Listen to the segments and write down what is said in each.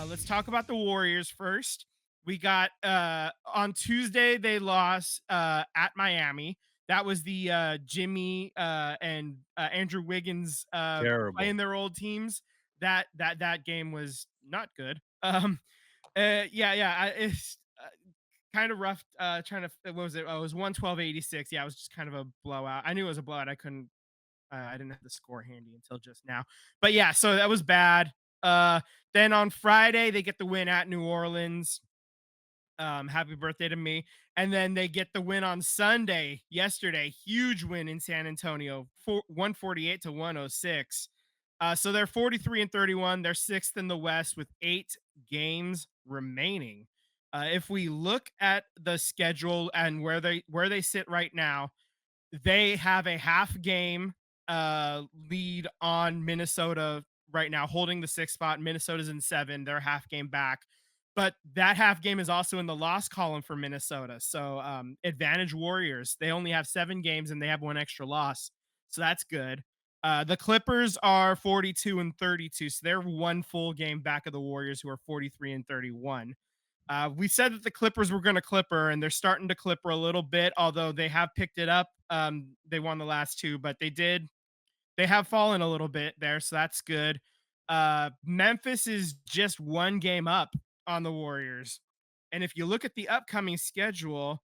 Let's talk about the Warriors first. We got on Tuesday they lost at Miami. That was the Jimmy and Andrew Wiggins Terrible. playing their old teams. That game was not good. It's kind of rough. Trying to what was it? Oh, it was 112-86. Yeah, it was just kind of a blowout. I knew it was a blowout. I didn't have the score handy until just now. But yeah, so that was bad. Uh, then on Friday they get the win at New Orleans. Happy birthday to me. And then they get the win on Sunday, yesterday. Huge win in San Antonio, 148 to 106. So they're 43 and 31. They're sixth in the West with 8 games remaining. If we look at the schedule and where they sit right now, they have a half game lead on Minnesota right now, holding the sixth spot. Minnesota's in seven. They're a half game back. But that half game is also in the loss column for Minnesota. So advantage Warriors. They only have 7 games and they have one extra loss. So that's good. The Clippers are 42 and 32. So they're one full game back of the Warriors, who are 43 and 31. We said that the Clippers were going to clipper, and they're starting to clipper a little bit, although they have picked it up. They won the last two, but they have fallen a little bit there, so that's good. Memphis is just one game up on the Warriors. And if you look at the upcoming schedule,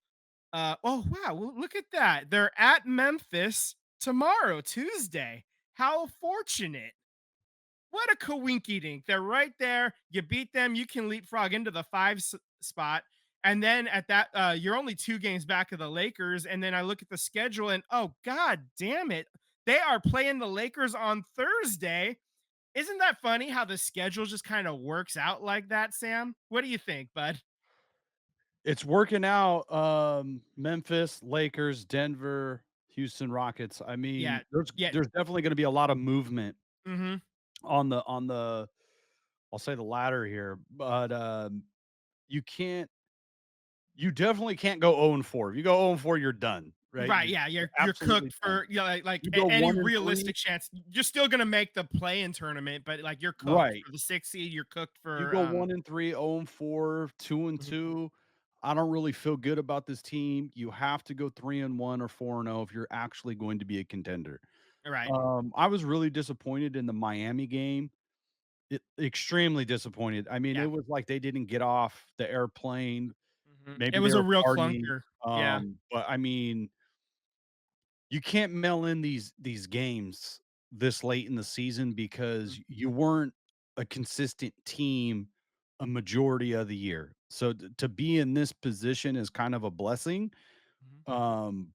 oh wow, well, look at that. They're at Memphis tomorrow, Tuesday. How fortunate. What a coinky dink. They're right there. You beat them. You can leapfrog into the spot. And then at that, you're only 2 games back of the Lakers. And then I look at the schedule and oh, God damn it. They are playing the Lakers on Thursday. Isn't that funny how the schedule just kind of works out like that, Sam? What do you think, bud? It's working out. Memphis, Lakers, Denver, Houston Rockets. I mean, Yeah. Yeah. there's definitely gonna be a lot of movement Hmm. on the I'll say the ladder here, but, you can't you definitely can't go 0 and 4. If you go 0 and 4, you're done, right? Right. Yeah. You're You're absolutely cooked done. for, like You go any 1 and 3. realistic chance. You're still going to make the play in tournament, but like you're cooked Right. for the 6 seed. You're cooked You for, go 1 and 3, 0 and 4, 2 and mhm. 2. I don't really feel good about this team. You have to go 3 and 1 or 4 and 0 if you're actually going to be a contender. Right. I was really disappointed in the Miami game. Extremely disappointed. I mean, Yeah. it was like they didn't get off the airplane. It Maybe they was a were real partying. clunker. Yeah. But I mean, you can't mail in these games this late in the season Mhm. because you weren't a consistent team a majority of the year. So to be in this position is kind of a blessing. Mhm. Um,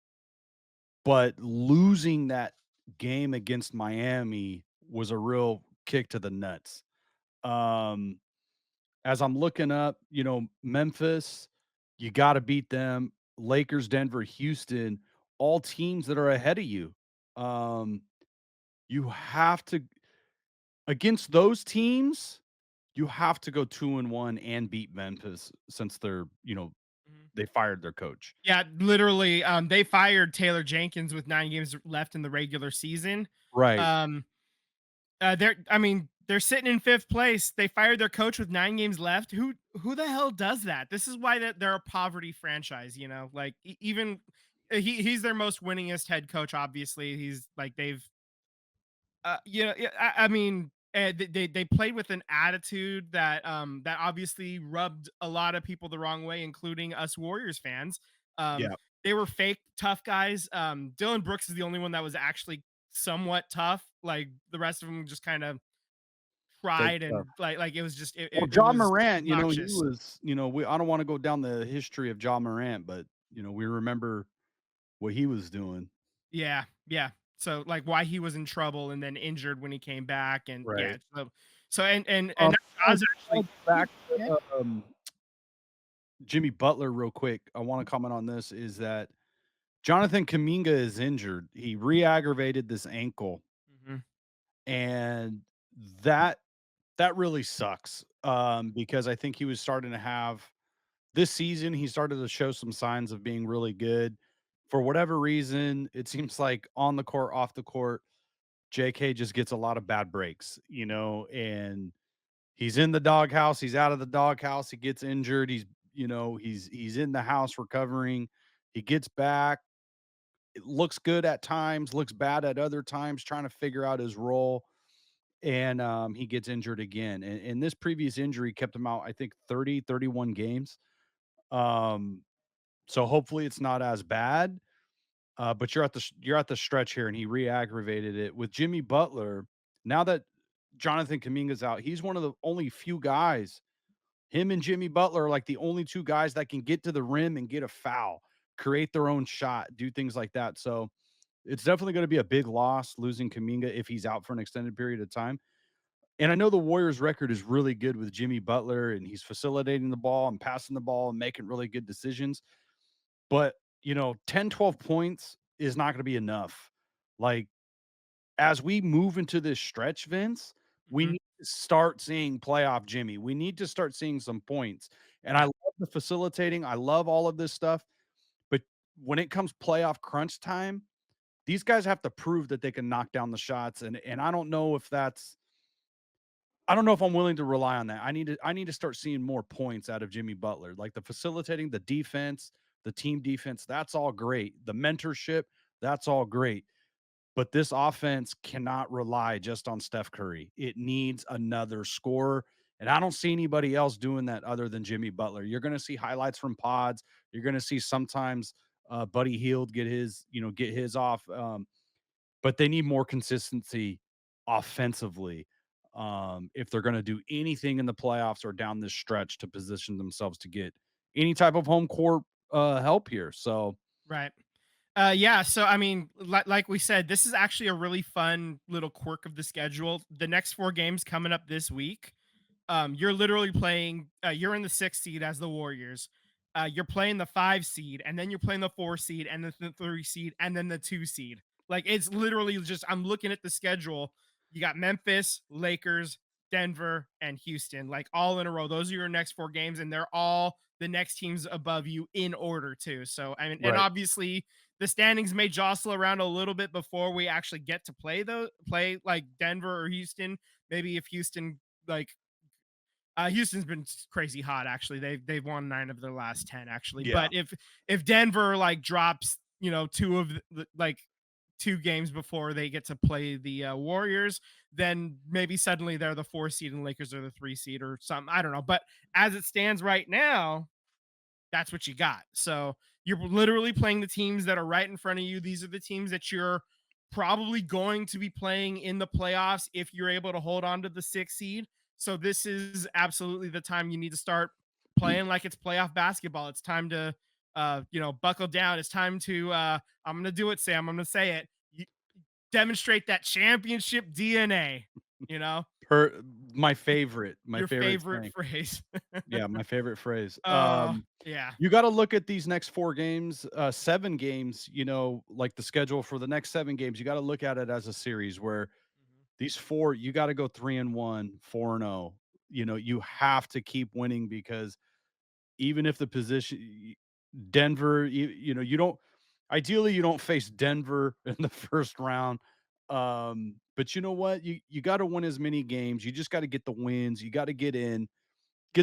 but losing that game against Miami was a real kick to the nuts. Um, as I'm looking up, Memphis, you got to beat them. Lakers, Denver, Houston, all teams that are ahead of you. Um, you have to against those teams, you have to go 2 and 1 and beat Memphis since Mhm. they fired their coach. Yeah, literally, they fired Taylor Jenkins with 9 games left in the regular season. Right. Um, I mean, they're sitting in fifth place. They fired their coach with 9 games left. Who the hell does that? This is why they're a poverty franchise. Like even he's their most winningest head coach. Obviously, he's like they've yeah, I mean, they played with an attitude that obviously rubbed a lot of people the wrong way, including us Warriors fans. Um, Yeah. they were fake tough guys. Dylan Brooks is the only one that was actually somewhat tough. Like the rest of them just kind of Fake tried stuff. and like it was just Well, it John was Morant, he obnoxious. was, I don't wanna go down the history of John Morant, but, we remember what he was doing. Yeah, yeah. So like why he was in trouble and then injured when he came back, and yeah. Right. So and Um, now Jaws I wanna actually. go back to, Jimmy Butler real quick. I wanna comment on this is that Jonathan Kuminga is injured. He re-aggravated this ankle, Mhm, and that that really sucks, because I think he was starting to have this season, he started to show some signs of being really good. For whatever reason, it seems like on the court, off the court, JK just gets a lot of bad breaks, and He's in the doghouse, he's out of the doghouse, he gets injured, he's in the house recovering. He gets back, it looks good at times, looks bad at other times, trying to figure out his role, and, he gets injured again, and this previous injury kept him out, I think, 31 games. Um, so hopefully it's not as bad, but you're at the stretch here, and he re-aggravated it. With Jimmy Butler, now that Jonathan Kuminga's out, he's one of the only few guys. Him and Jimmy Butler are like the only 2 guys that can get to the rim and get a foul, create their own shot, do things like that. So, it's definitely gonna be a big loss losing Kuminga if he's out for an extended period of time. And I know the Warriors' record is really good with Jimmy Butler, and he's facilitating the ball and passing the ball and making really good decisions. But, 10, 12 points is not gonna be enough. Like, as we move into this stretch, Vince, we Mhm. need to start seeing playoff Jimmy. We need to start seeing some points. And I Yeah. love the facilitating. I love all of this stuff. But when it comes playoff crunch time, these guys have to prove that they can knock down the shots. And I don't know if I'm willing to rely on that. I need to start seeing more points out of Jimmy Butler. Like the facilitating, the defense, the team defense, that's all great. The mentorship, that's all great. But this offense cannot rely just on Steph Curry. It needs another scorer, and I don't see anybody else doing that other than Jimmy Butler. You're gonna see highlights from pods. You're gonna see sometimes, Buddy Hield get his off, but they need more consistency offensively, if they're gonna do anything in the playoffs or down this stretch to position themselves to get any type of home court, help here. So, Right. Yeah. So, I mean, like we said, this is actually a really fun little quirk of the schedule. The next 4 games coming up this week, you're literally playing. You're in the 6th seed as the Warriors. You're playing the 5 seed, and then you're playing the 4 seed, and then the 3 seed, and then the 2 seed. Like it's literally just. I'm looking at the schedule. You got Memphis, Lakers, Denver, and Houston, like all in a row. Those are your next 4 games, and they're all the next teams above you in order too. So, I mean, and right. obviously the standings may jostle around a little bit before we actually get to play like Denver or Houston. Maybe if Houston like Houston's been crazy hot actually. They've won 9 of their last 10 actually. Yeah. But if Denver like drops, two of like 2 games before they get to play the Warriors, then maybe suddenly they're the 4 seed and Lakers are the 3 seed or something. I don't know. But as it stands right now, that's what you got. So you're literally playing the teams that are right in front of you. These are the teams that you're probably going to be playing in the playoffs if you're able to hold on to the 6 seed. So this is absolutely the time you need to start playing like it's playoff basketball. It's time to buckle down. It's time to I'm gonna do it, Sam. I'm gonna say it. You demonstrate that championship DNA, you know, Per my your favorite favorite saying. phrase. Yeah, my favorite phrase. Yeah. You gotta look at these next 4 games, 7 games, like the schedule for the next 7 games, you gotta look at it as a series where Mhm. these 4 you gotta go 3-1, 4-0. You have to keep winning because even if the Denver, you don't ideally, you don't face Denver in the first round. But you know what? You gotta win as many games. You just gotta get the wins. You gotta get the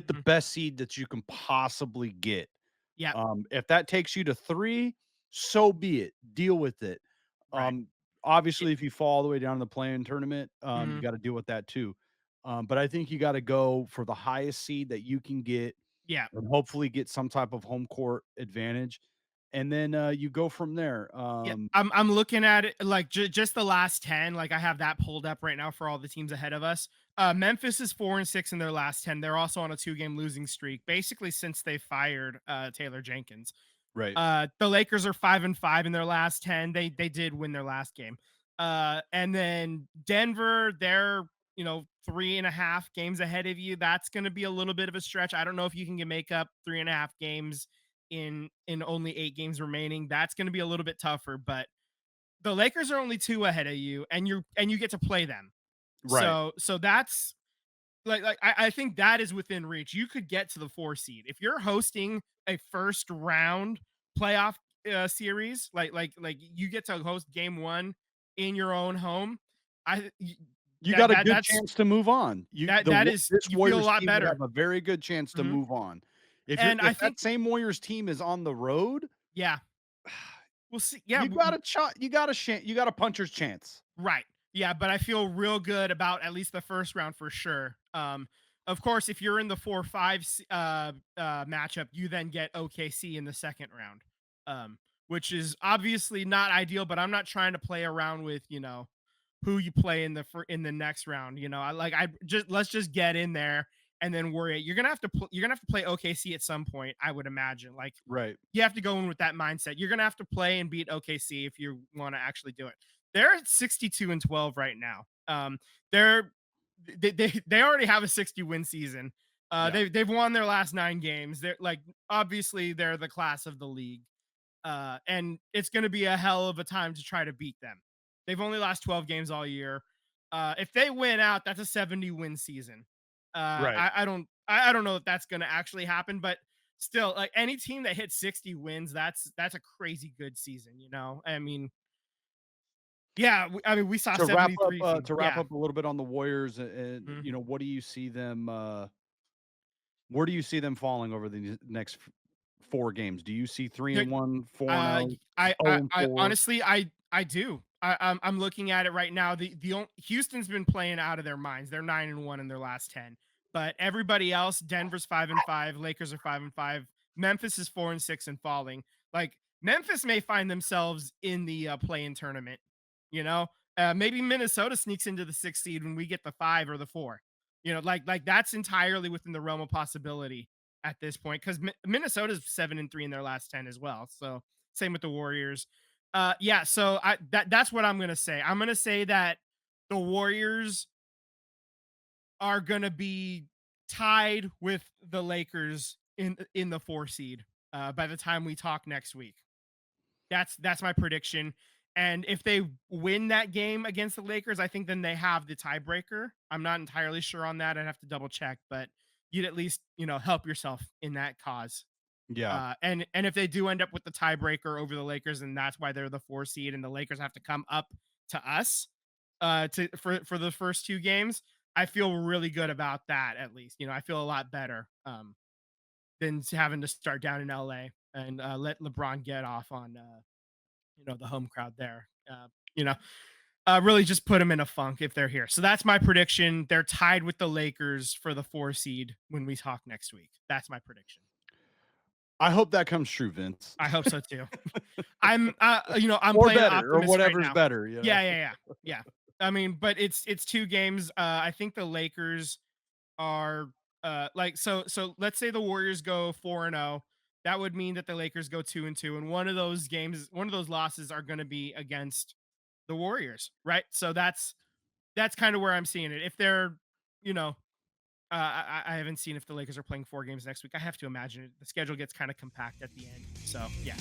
Mhm. best seed that you can possibly get. Yep. If that takes you to 3, so be it. Deal with it. Right. Um, Y Obviously, if you fall all the way down to the play-in tournament, you Mhm. gotta deal with that too. But I think you gotta go for the highest seed that you can get Yeah. and hopefully get some type of home court advantage, and then, you go from there. Yeah. I'm looking at it like just the last 10, like I have that pulled up right now for all the teams ahead of us. Memphis is 4-6 in their last 10. They're also on a 2-game losing streak, basically since they fired Taylor Jenkins. Right, The Lakers are 5-5 in their last 10. They did win their last game. And then Denver, they're 3.5 games ahead of you. That's going to be a little bit of a stretch. I don't know if you can make up 3.5 games in only 8 games remaining. That's going to be a little bit tougher. But the Lakers are only 2 ahead of you, and you get to play them. right. So that's I think that is within reach. You could get to the 4 seed if you're hosting a first round playoff series. Like you get to host game 1 in your own home. I You That got a that good that's chance to move on. that is This you feel a Warriors lot team would better. have a very good chance to Mhm. move on. And I If think that same Warriors team is on the road, yeah, we'll see. Yeah, you got a shot, you got a puncher's chance. right. Yeah, but I feel real good about at least the first round for sure. Of course, if you're in the 4-5 matchup, you then get OKC in the second round, which is obviously not ideal. But I'm not trying to play around with who you play in the next round. I just let's just get in there and then worry. You're gonna have to play OKC at some point. I would imagine. Like Right, you have to go in with that mindset. You're gonna have to play and beat OKC if you want to actually do it. They're at 62-12 right now. They're they already have a 60-win season. yeah, They've won their last 9 games. They're like obviously they're the class of the league, and it's going to be a hell of a time to try to beat them. They've only lost 12 games all year. If they win out, that's a 70-win season. right. I don't know if that's going to actually happen, but still, like any team that hits 60 wins, that's a crazy good season. I mean, yeah, I mean, we saw 73 from To wrap yeah. up a little bit on the Warriors, and, Mhm. what do you see them, where do you see them falling over the next 4 games? Do you see 3 They're and 1, 4 and 0, I 0 and I 4? honestly I do. I'm looking at it right now. Houston's been playing out of their minds. They're 9-1 in their last 10. But everybody else, Denver's 5-5, Lakers are 5-5, Memphis is 4-6 and falling. Like Memphis may find themselves in the play-in tournament. You know, maybe Minnesota sneaks into the 6th seed when we get the 5 or the 4. Like that's entirely within the realm of possibility at this point because Minnesota's 7-3 in their last 10 as well. So same with the Warriors. Yeah, so that's what I'm gonna say. I'm gonna say that the Warriors are gonna be tied with the Lakers in the 4 seed by the time we talk next week. That's my prediction. And if they win that game against the Lakers, I think then they have the tiebreaker. I'm not entirely sure on that. I'd have to double check, but you'd at least help yourself in that cause. Yeah, And if they do end up with the tiebreaker over the Lakers, and that's why they're the 4 seed, and the Lakers have to come up to us for the first 2 games, I feel really good about that. At least I feel a lot better than having to start down in LA and let LeBron get off on the home crowd there. Really just put them in a funk if they're here. So that's my prediction. They're tied with the Lakers for the 4 seed when we talk next week. That's my prediction. I hope that comes true, Vince. I hope so too. I'm Or playing better, or optimist right whatever's now. better, Yeah. I mean, but it's 2 games. I think the Lakers are like so let's say the Warriors go 4-0. That would mean that the Lakers go 2-2 and one of those losses are going to be against the Warriors, right? So that's kind of where I'm seeing it. If they're, you know, I haven't seen if the Lakers are playing 4 games next week. I have to imagine it. The schedule gets kind of compact at the end. So, yeah.